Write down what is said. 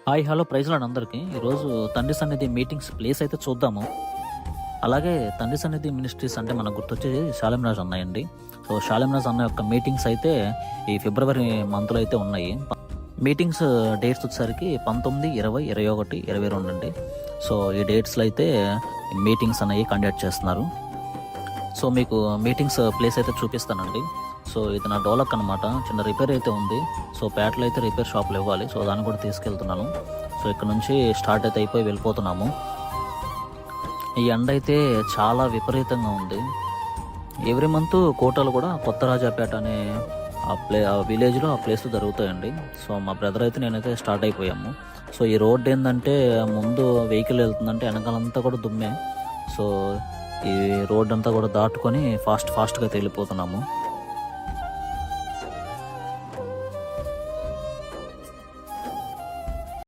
Hi hello ప్రైజ్లాడ్ అందరికీ. ఈరోజు తండ్రి సన్నిధి మీటింగ్స్ ప్లేస్ అయితే చూద్దాము. అలాగే తండ్రి సన్నిధి మినిస్ట్రీస్ అంటే మనకు గుర్తొచ్చేది షాలెంరాజ్ అన్నాయండి. సో షాలెంరాజ్ అన్న యొక్క మీటింగ్స్ అయితే ఈ ఫిబ్రవరి మంత్లో అయితే ఉన్నాయి. మీటింగ్స్ డేట్స్ వచ్చేసరికి 19, 20, 21, 22 అండి. సో ఈ డేట్స్లో అయితే మీటింగ్స్ అనేవి కండక్ట్ చేస్తున్నారు. సో మీకు మీటింగ్స్ ప్లేస్ అయితే చూపిస్తానండి. సో ఇది నా డోలక్ అనమాట. చిన్న రిపేర్ అయితే ఉంది. సో పేటలో అయితే రిపేర్ షాప్లో ఇవ్వాలి. సో దాన్ని కూడా తీసుకెళ్తున్నాను. సో ఇక్కడ నుంచి స్టార్ట్ అయితే అయిపోయి వెళ్ళిపోతున్నాము. ఈ ఎండ అయితే చాలా విపరీతంగా ఉంది. ఎవ్రీ మంత్ కోటలు కూడా కొత్త రాజాపేట అనే ఆ విలేజ్లో ఆ ప్లేస్లో జరుగుతాయండి. సో మా బ్రదర్ అయితే నేనైతే స్టార్ట్ అయిపోయాము. సో ఈ రోడ్ ఏంటంటే ముందు వెహికల్ వెళ్తుందంటే వెనకాలంతా కూడా దుమ్మే. సో ఈ రోడ్ అంతా కూడా దాటుకొని ఫాస్ట్గా వెళ్ళిపోతున్నాము.